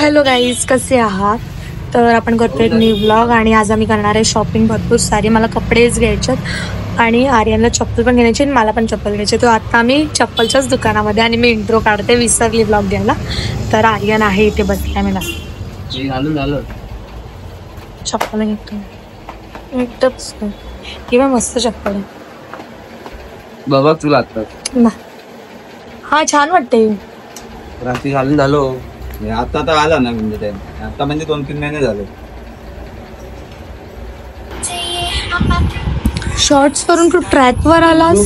Hello guys, कसे आहात? तर आपण करतोय एक न्यू ब्लॉग आणि आज आम्ही करणार आहे शॉपिंग भरपूर सारी. मला कपडेच घ्यायच्यात आणि आर्यनला चप्पल पण घ्यायची आणि मला पण चप्पल घ्यायची. तो आता आम्ही चप्पलच्याच दुकानामध्ये आणि मी इंट्रो काढते, विसरली ब्लॉग द्यायला. तर आर्यन आहे इथे बसला. मला चप्पल घेतो एकदमच किंवा मस्त चप्पल आहे बाबा तुला ना. हा छान वाटते. रात्री घालून झालो आता तर आला ना म्हणजे आता म्हणजे 2-3 महिने झाले. शॉर्ट्स करून तू ट्रॅक वर आलास.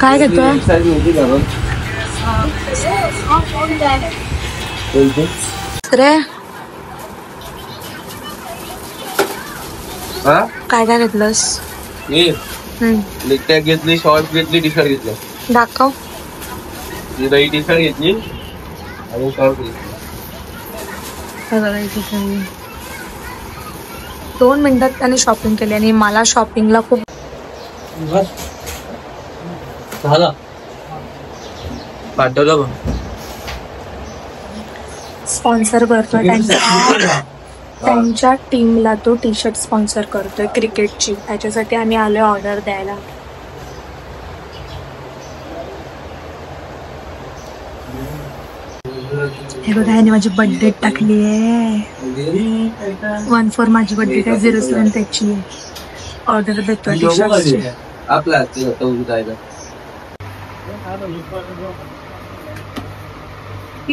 काय घेतोय रे? काय काय घेतलंस? मी लेग घेतली, शॉर्ट घेतली, टी शर्ट घेतलं. दाखव. टी शर्ट घेतली आणि शॉर्ट घेतली. 2 मिनिटात त्याने शॉपिंग केली आणि मला शॉपिंगला खूप झाला पाठवलं बघ. स्पॉन्सर करतोय त्यांच्या टीमला. तो टी शर्ट स्पॉन्सर करतोय क्रिकेटची. त्याच्यासाठी आम्ही आलोय ऑर्डर द्यायला. हे बघा, ह्याने माझी बर्थडे टाकली आहे. 14 माझी बर्थडे आहे, 07 त्याची ऑर्डर देतोय टी शर्टची. आपला ती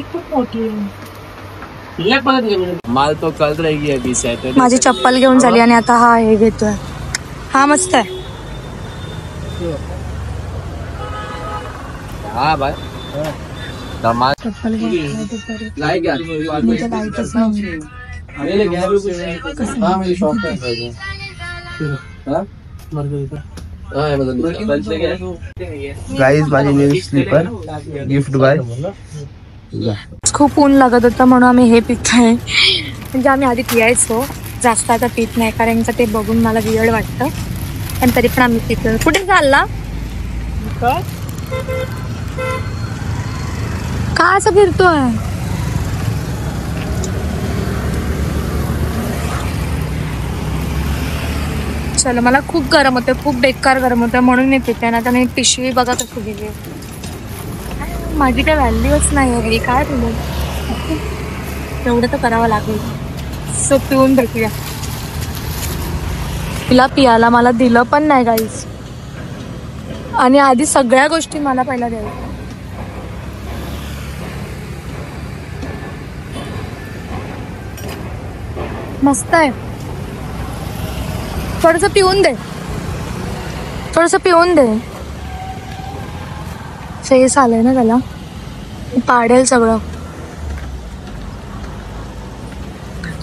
खूप मोठी आहे. माल तो कल रहेगी अभी सैटरडे. माझी चप्पल घेऊन झाली आणि आता हा हे घेतोय. हा मस्त आहे. हा बाय चप्पल गाईज माझी न्यू स्लीपर गिफ्ट बाय. खूप ऊन लागत होतं म्हणून आम्ही हे पितोय. म्हणजे आम्ही आधी पियायचो, जास्त आता पित नाही कारण का ते बघून मला वियर्ड वाटतं. पण तरी पण आम्ही पितोय. कुठे चालला? काय असं फिरतोय? चलो, मला खूप गरम होतं, खूप बेकार गरम होतं म्हणून मी पिते. ना तर मी पिशवी बघा कसं गेली. माझी काय व्हॅल्यूच नाही आहे घरी. काय तुला एवढं तर करावं लागेल. सो पिऊन भेटूया. तिला पियाला मला दिलं पण नाही गाईस. आणि आधी सगळ्या गोष्टी मला पहिला द्यायच्या. मस्त आहे. थोडंसं पिऊन दे, थोडंसं पिऊन दे. फेस आलंय ना त्याला, पाडेल सगळं.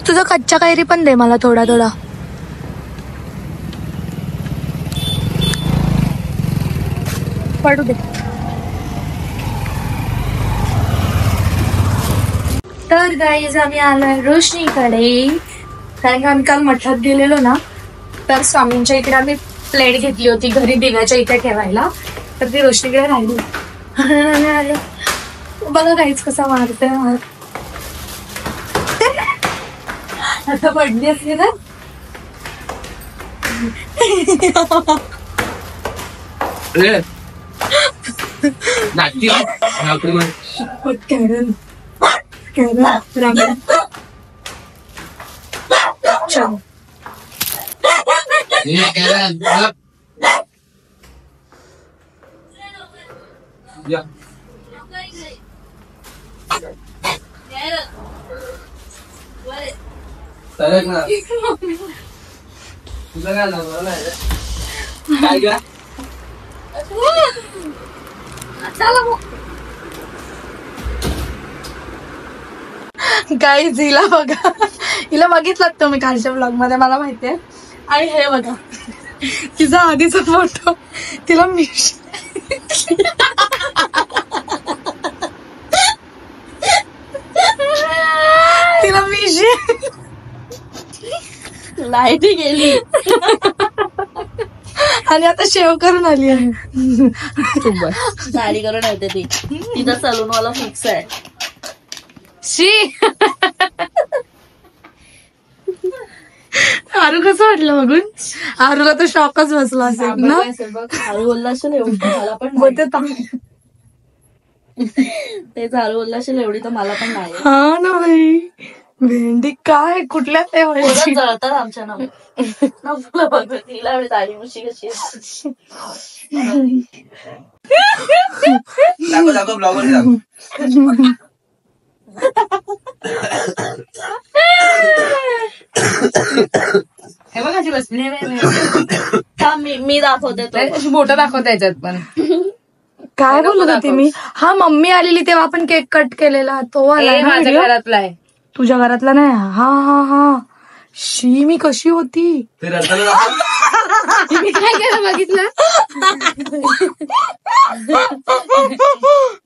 तुझं कच्च्या कैरी पण दे मला थोडा थोडा. पडू दे. तर गाईज आम्ही आलोय रोशनीकडे. कारण का आम्ही काल मठात गेलेलो ना, तर स्वामींच्या इकडे आम्ही प्लेट घेतली होती घरी दिव्याच्या इथे ठेवायला. तर ती रोशनीकडे राहिली. आलो बघा गाईज कसा मारतोय. आता पडली असली ना. गाईज हिला बघा, हिला बघितलात तुम्ही कालच्या ब्लॉग मध्ये, मला माहितीये. आणि हे बघा तिचा आधीचा फोटो. तिला मिशी लाईट गेली. आणि आता शेव करून आली आहे. दाढी करून येते ती, तिचा सलून वाला फिक्स आहे. शी आरू कसं वाटलं बघून? आरूला तर शॉकच बसला असेल ना. झाडू बोलला असेल एवढी तर मला पण नाही. ते झाडू बोलला असेल एवढी तर मला पण नाही. हा ना बाई, भेंडी काय कुठल्या पोरं जळतात आमच्या ना फुलं बघ तिला दाढी मुशी कशी आहे. दाखव ब्लॉगर दाखव. हे बघ अशी बसली मी दाखवते मोठं दाखवता याच्यात पण. काय बोलत होती मी? हा मम्मी आलेली तेव्हा आपण केक कट केलेला तो आला ना माझ्या video? घरातला आहे. तुझ्या घरातला नाही? हा हा हा. शी मी कशी होती? ते रताला दाखव. मी काय केलं बघितलं?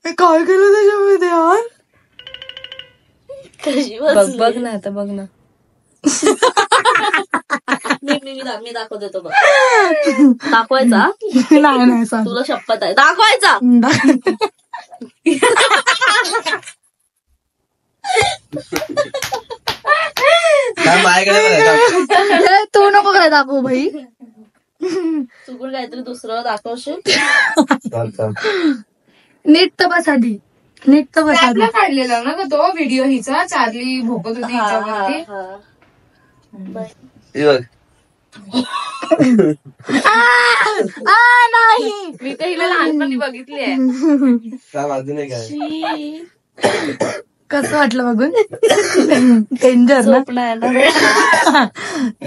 मी काय केलं त्याच्यामध्ये यार? कशी बघ ना आता बघ ना. मी दाखवते तो बघ. दाखवायचा नाही नाही सांग. तुला शपथ आहे दाखवायचा. काय माझ्याकडे तू नको काय दाखवू भाई. चुकून काहीतरी दुसरं दाखवशील. नीट तर बस आधी. नीट तर बस आधी. आपला काढलेला ना तो व्हिडिओ हिचा, चार्ली भोकत होती हिच्यावरती. बघ. नाही मी तर हिला लहानपणी बघितली आहे. काय बाजू नाही काय. कसं वाटलं बघून? डेंजर ना.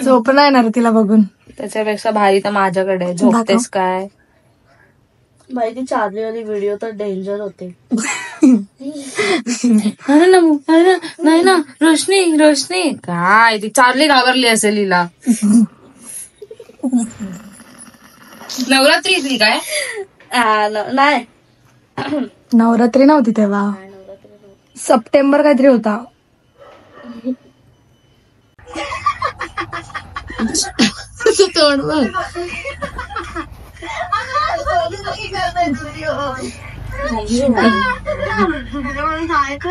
झोप नाही येणार तिला बघून. त्याच्यापेक्षा भारी तर माझ्याकडे. झोपतेस काय? बाई ती चार्ली वाली व्हिडिओ तर डेंजर होते. अरे नाही ना रोशनी काय ती चार्ली घाबरली असेल हिला. नवरात्री काय? नाही नवरात्री नव्हती तेव्हा. सप्टेंबर काहीतरी होता. तोंड बघ.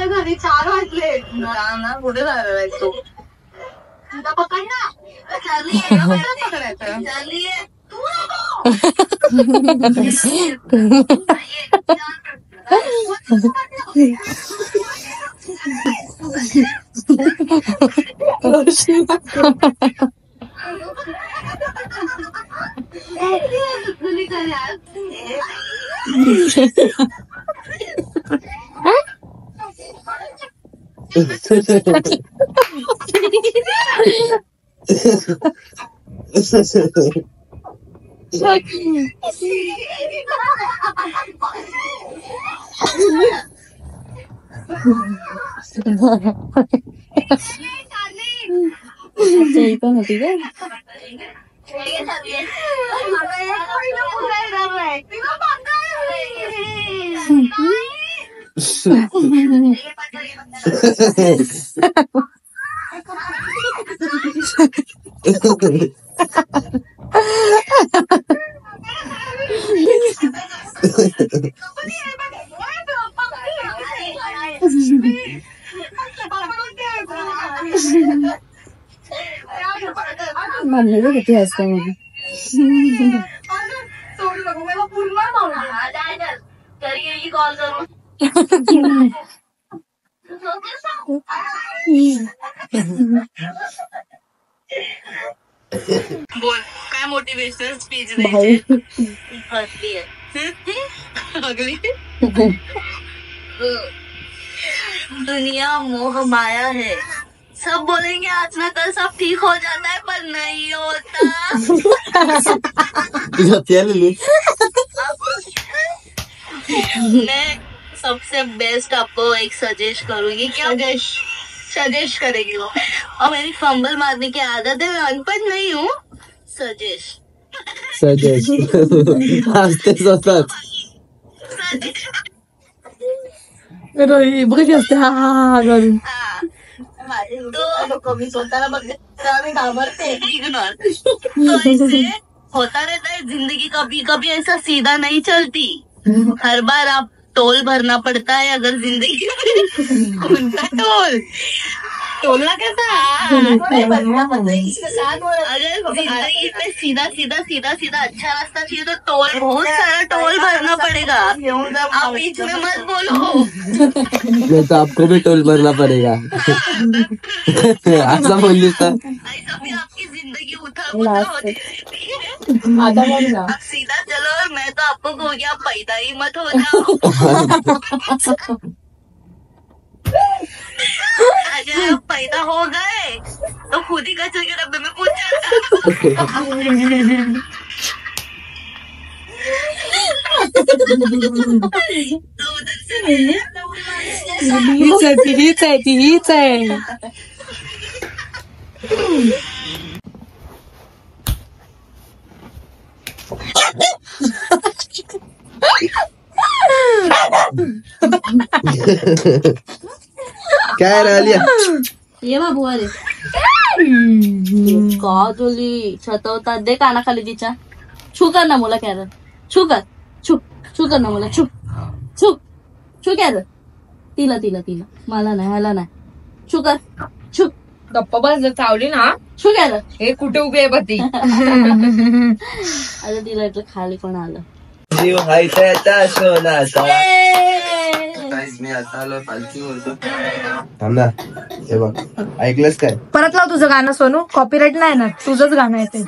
घरी 4 वाजले ना. कुठे झालेला तो पकड ना. पण होती का? मम्मीला किती असते मग. कॉल करू. बोल काय मोटिवेशनल स्पीच भरली आहे. दुनिया मोह माया है. सब बोलेंगे आज ना कल सब ठीक हो जाता है पर नहीं होता. मैं सबसे बेस्ट आपको एक सजेस्ट करूंगी. क्या सजेस्ट करेगी वो? और मेरी फंबल मारने की आदत है. मैं अनपढ़ नहीं हूँ. सजेस्ट बघ असते. हा हा हा करून तो मी स्वतःला बघते घाबरते. इग्नोर. होता रहता है जिंदगी, कभी कभी ऐसा सीधा नहीं चलती, हर बार आप टोल भरना पड़ता है अगर जिंदगी में। कौन सा टोल? टोलना कैसा? अगर जिंदगी में सीधा सीधा सीधा सीधा अच्छा रास्ता चाहिए तो टोल, बहुत सारा टोल भरना पड़ेगा। आप बीच में मत बोलो। नहीं तो आपको भी टोल भरना पड़ेगा। ऐसा बोलिए तो ऐसा भी आपकी जिंदगी उठा होती है। आप सीधा चलो और मैं तो आपको कहूँगी आप पैदा ही मत हो जाओ। अगर आप पैदा हो गए तो खुद ही कचरे के डब्बे में कूद हीच आहे काय राहिल्या ये बाबू अरे का तुली छतवतात दे कानाखाली तिच्या. छू कर ना मुला कॅरल, छू कर, छू छू कर ना मुला, छू छू छू कॅरल. तिला तिला तिला मला नाही, ह्याला नाही. छू कर, छू. गप्पा बस चावली ना. छू कॅरल. हे कुठे उभी आहे बती. अरे तिला इथं खाली कोण आलं. जीव हाय त्याचा सोनाचा. मी आता आलो पालखी बोलतो. थांब ना, हे बघ ऐकलंस काय? परत लाव तुझं गाणं सोनू, कॉपीराईट नाही ना, तुझंच गाणं आहे ते.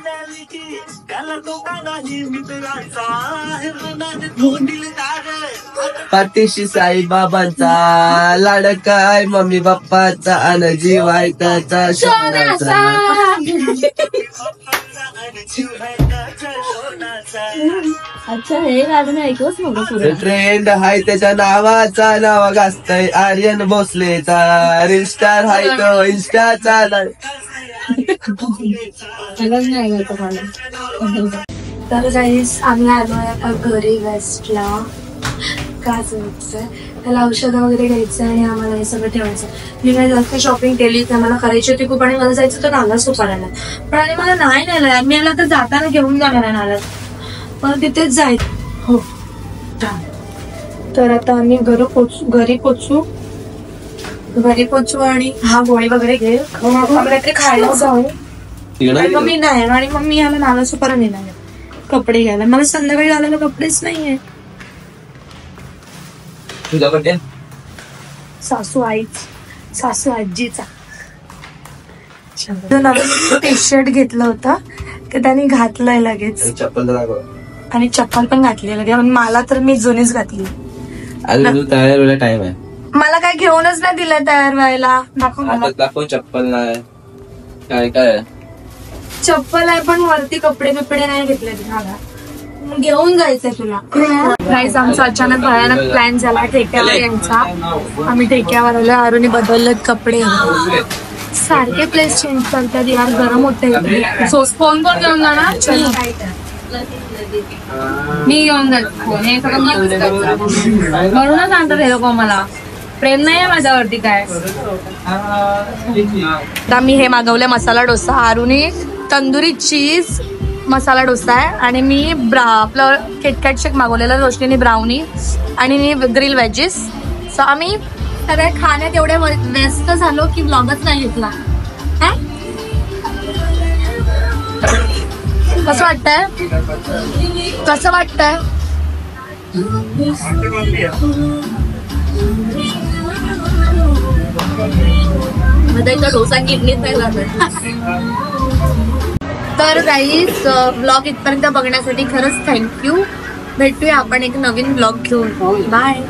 पाठीशी साईबाबांचा लाडकाय मम्मी बाप्पाचा अन जीव आहे त्याचा सोनाचा. अच्छा हे गाणं मी ऐकलंच नव्हतं पुढे. ट्रेंड हाय त्याच्या नावाचा, नाव गाजतय आर्यन भोसलेचा. रील स्टार हाय तो इन्स्टाचा. तर गाईस आम्ही आलोय आता घरी वेस्टला. का जायचंय, त्याला औषधं वगैरे घ्यायचं आणि आम्हाला हे सगळं ठेवायचं. मी काही जास्त शॉपिंग केली तर मला करायची होती खूप आणि मला जायचं होतं नाला सुपारायला, पण आणि मला नाही नेलं. मी याला तर जाताना घेऊन जाणार आहे नाला, पण तिथेच जायचं. हो तर आता आम्ही घरी पोचू आणि हा गोळी वगैरे घे, काहीतरी खायला जाऊ. मग मी नाही, आणि मग मी याला नाला सुपारा नेणार कपडे घ्यायला. मला संध्याकाळी घालायला कपडेच नाहीये. तुझा बड्डे सासू आजीचा नवीन टी शर्ट घेतलं होतं ते त्याने घातलंय लगेच, चप्पल दाखव. आणि चप्पल पण घातली लगेच. मला तर मी जुनीच घातली. अजून तयार व्हायला टाइम आहे. मला काय घेऊनच नाही दिलं तयार व्हायला. दाखव चप्पल नाही काय काय चप्पल आहे पण वरती कपडे बिपडे नाही घेतले मला. घेऊन जायचंय तुला. गाईस आमचा अचानक भयानक प्लॅन झाला ठेक्यावर यायचा. आम्ही ठेक्यावर आलो. आरुने बदललेत कपडे. सारखे प्लेस चेंज करतात यार, गरम होते. फोन कोण घेऊन जाणार? मी घेऊन जातो. हे सगळं म्हणूनच सांगतात हे लोक मला. प्रेम नाही आहे माझ्यावरती काय. आता मी हे मागवले मसाला डोसा. आरुने तंदुरी चीज मसाला डोसा आहे आणि मी आपलं किटकॅट शेक मागवलेलं. रोशनीने ब्राउनी आणि मी ग्रिल वेजेस. सो आम्ही सगळ्या खाण्यात एवढे व्यस्त झालो की ब्लॉगच नाही घेतला. कसं वाटतंय? माझा डोसा किडनीत नाही लागत. तर गाईज ब्लॉग इथपर्यंत बघण्यासाठी खरंच थँक्यू. भेटूया आपण एक नवीन ब्लॉग घेऊन. बाय.